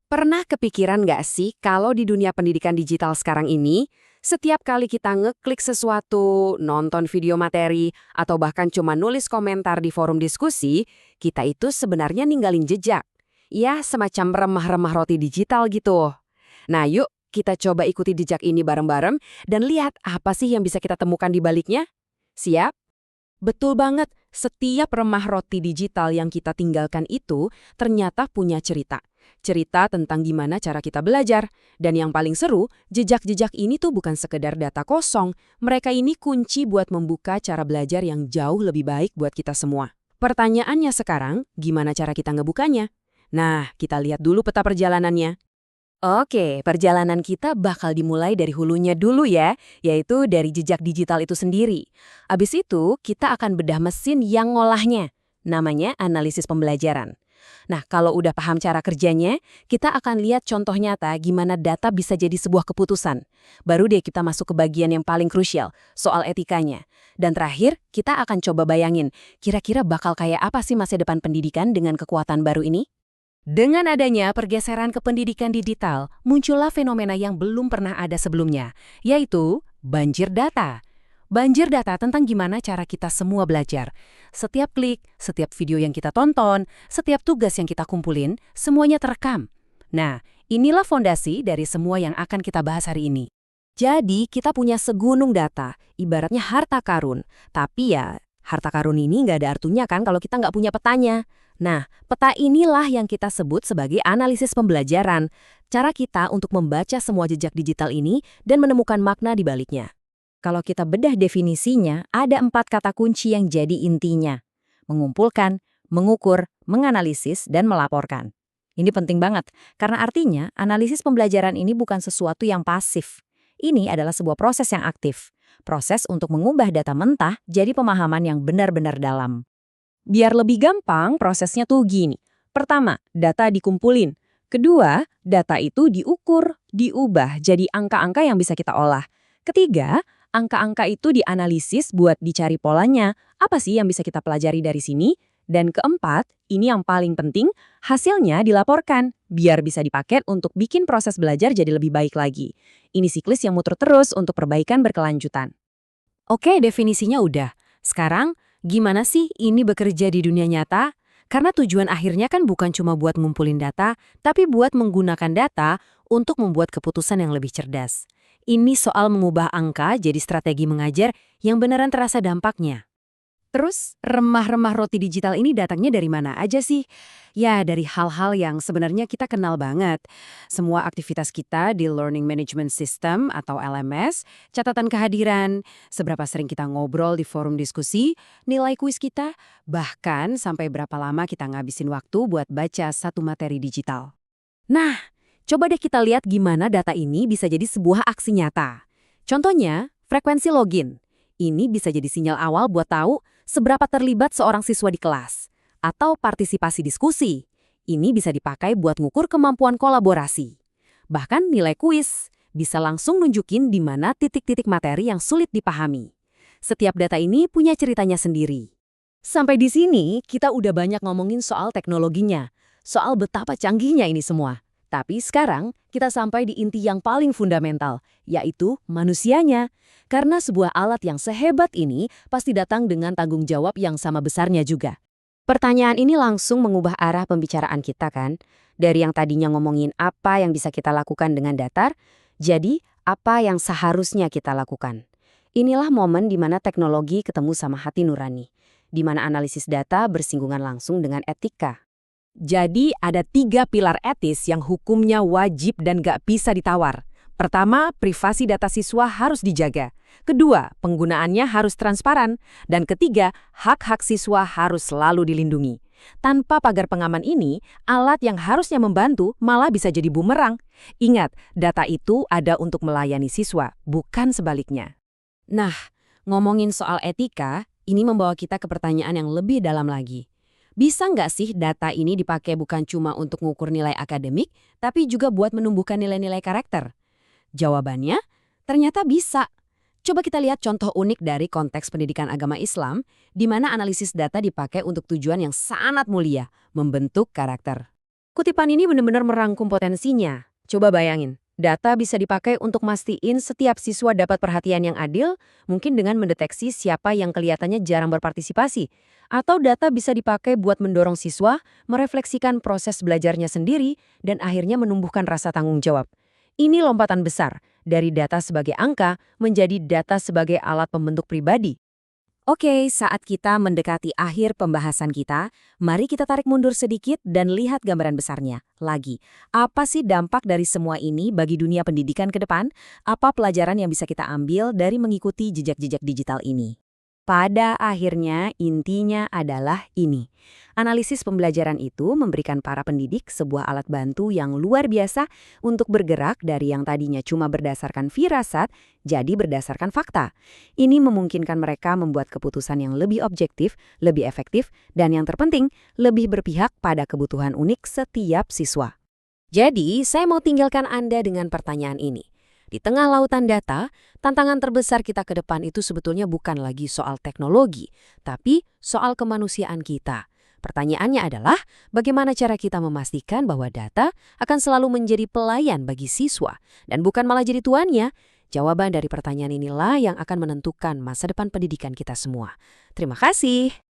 Pernah kepikiran nggak sih kalau di dunia pendidikan digital sekarang ini, setiap kali kita ngeklik sesuatu, nonton video materi, atau bahkan cuma nulis komentar di forum diskusi, kita itu sebenarnya ninggalin jejak. Ya, semacam remah-remah roti digital gitu. Nah, yuk kita coba ikuti jejak ini bareng-bareng dan lihat apa sih yang bisa kita temukan di baliknya. Siap? Betul banget, setiap remah roti digital yang kita tinggalkan itu ternyata punya cerita. Cerita tentang gimana cara kita belajar. Dan yang paling seru, jejak-jejak ini tuh bukan sekedar data kosong. Mereka ini kunci buat membuka cara belajar yang jauh lebih baik buat kita semua. Pertanyaannya sekarang, gimana cara kita ngebukanya? Nah, kita lihat dulu peta perjalanannya. Oke, perjalanan kita bakal dimulai dari hulunya dulu ya, yaitu dari jejak digital itu sendiri. Abis itu, kita akan bedah mesin yang ngolahnya. Namanya analisis pembelajaran. Nah, kalau udah paham cara kerjanya, kita akan lihat contoh nyata gimana data bisa jadi sebuah keputusan. Baru deh kita masuk ke bagian yang paling krusial, soal etikanya. Dan terakhir, kita akan coba bayangin, kira-kira bakal kayak apa sih masa depan pendidikan dengan kekuatan baru ini? Dengan adanya pergeseran ke pendidikan digital, muncullah fenomena yang belum pernah ada sebelumnya, yaitu banjir data. Banjir data tentang gimana cara kita semua belajar. Setiap klik, setiap video yang kita tonton, setiap tugas yang kita kumpulin, semuanya terekam. Nah, inilah fondasi dari semua yang akan kita bahas hari ini. Jadi, kita punya segunung data, ibaratnya harta karun. Tapi ya, harta karun ini nggak ada artinya kan kalau kita nggak punya petanya. Nah, peta inilah yang kita sebut sebagai analisis pembelajaran. Cara kita untuk membaca semua jejak digital ini dan menemukan makna di baliknya. Kalau kita bedah definisinya, ada 4 kata kunci yang jadi intinya. Mengumpulkan, mengukur, menganalisis, dan melaporkan. Ini penting banget, karena artinya analisis pembelajaran ini bukan sesuatu yang pasif. Ini adalah sebuah proses yang aktif. Proses untuk mengubah data mentah jadi pemahaman yang benar-benar dalam. Biar lebih gampang, prosesnya tuh gini. Pertama, data dikumpulin. Kedua, data itu diukur, diubah jadi angka-angka yang bisa kita olah. Ketiga, angka-angka itu dianalisis buat dicari polanya. Apa sih yang bisa kita pelajari dari sini? Dan keempat, ini yang paling penting, hasilnya dilaporkan, biar bisa dipakai untuk bikin proses belajar jadi lebih baik lagi. Ini siklus yang muter terus untuk perbaikan berkelanjutan. Oke, definisinya udah. Sekarang, gimana sih ini bekerja di dunia nyata? Karena tujuan akhirnya kan bukan cuma buat ngumpulin data, tapi buat menggunakan data untuk membuat keputusan yang lebih cerdas. Ini soal mengubah angka jadi strategi mengajar yang beneran terasa dampaknya. Terus, remah-remah roti digital ini datangnya dari mana aja sih? Ya, dari hal-hal yang sebenarnya kita kenal banget. Semua aktivitas kita di Learning Management System atau LMS, catatan kehadiran, seberapa sering kita ngobrol di forum diskusi, nilai kuis kita, bahkan sampai berapa lama kita ngabisin waktu buat baca satu materi digital. Nah, coba deh kita lihat gimana data ini bisa jadi sebuah aksi nyata. Contohnya, frekuensi login. Ini bisa jadi sinyal awal buat tahu seberapa terlibat seorang siswa di kelas. Atau partisipasi diskusi. Ini bisa dipakai buat ngukur kemampuan kolaborasi. Bahkan nilai kuis bisa langsung nunjukin di mana titik-titik materi yang sulit dipahami. Setiap data ini punya ceritanya sendiri. Sampai di sini, kita udah banyak ngomongin soal teknologinya. Soal betapa canggihnya ini semua. Tapi sekarang, kita sampai di inti yang paling fundamental, yaitu manusianya. Karena sebuah alat yang sehebat ini pasti datang dengan tanggung jawab yang sama besarnya juga. Pertanyaan ini langsung mengubah arah pembicaraan kita kan? Dari yang tadinya ngomongin apa yang bisa kita lakukan dengan datar, jadi apa yang seharusnya kita lakukan. Inilah momen di mana teknologi ketemu sama hati nurani. Di mana analisis data bersinggungan langsung dengan etika. Jadi ada 3 pilar etis yang hukumnya wajib dan gak bisa ditawar. Pertama, privasi data siswa harus dijaga. Kedua, penggunaannya harus transparan. Dan ketiga, hak-hak siswa harus selalu dilindungi. Tanpa pagar pengaman ini, alat yang harusnya membantu malah bisa jadi bumerang. Ingat, data itu ada untuk melayani siswa, bukan sebaliknya. Nah, ngomongin soal etika, ini membawa kita ke pertanyaan yang lebih dalam lagi. Bisa nggak sih data ini dipakai bukan cuma untuk mengukur nilai akademik, tapi juga buat menumbuhkan nilai-nilai karakter? Jawabannya, ternyata bisa. Coba kita lihat contoh unik dari konteks pendidikan agama Islam, di mana analisis data dipakai untuk tujuan yang sangat mulia, membentuk karakter. Kutipan ini benar-benar merangkum potensinya. Coba bayangin, data bisa dipakai untuk mastiin setiap siswa dapat perhatian yang adil, mungkin dengan mendeteksi siapa yang kelihatannya jarang berpartisipasi. Atau data bisa dipakai buat mendorong siswa, merefleksikan proses belajarnya sendiri, dan akhirnya menumbuhkan rasa tanggung jawab. Ini lompatan besar, dari data sebagai angka menjadi data sebagai alat pembentuk pribadi. Oke, saat kita mendekati akhir pembahasan kita, mari kita tarik mundur sedikit dan lihat gambaran besarnya. Lagi, apa sih dampak dari semua ini bagi dunia pendidikan ke depan? Apa pelajaran yang bisa kita ambil dari mengikuti jejak-jejak digital ini? Pada akhirnya, intinya adalah ini. Analisis pembelajaran itu memberikan para pendidik sebuah alat bantu yang luar biasa untuk bergerak dari yang tadinya cuma berdasarkan firasat, jadi berdasarkan fakta. Ini memungkinkan mereka membuat keputusan yang lebih objektif, lebih efektif, dan yang terpenting, lebih berpihak pada kebutuhan unik setiap siswa. Jadi, saya mau tinggalkan Anda dengan pertanyaan ini. Di tengah lautan data, tantangan terbesar kita ke depan itu sebetulnya bukan lagi soal teknologi, tapi soal kemanusiaan kita. Pertanyaannya adalah, bagaimana cara kita memastikan bahwa data akan selalu menjadi pelayan bagi siswa, dan bukan malah jadi tuannya? Jawaban dari pertanyaan inilah yang akan menentukan masa depan pendidikan kita semua. Terima kasih.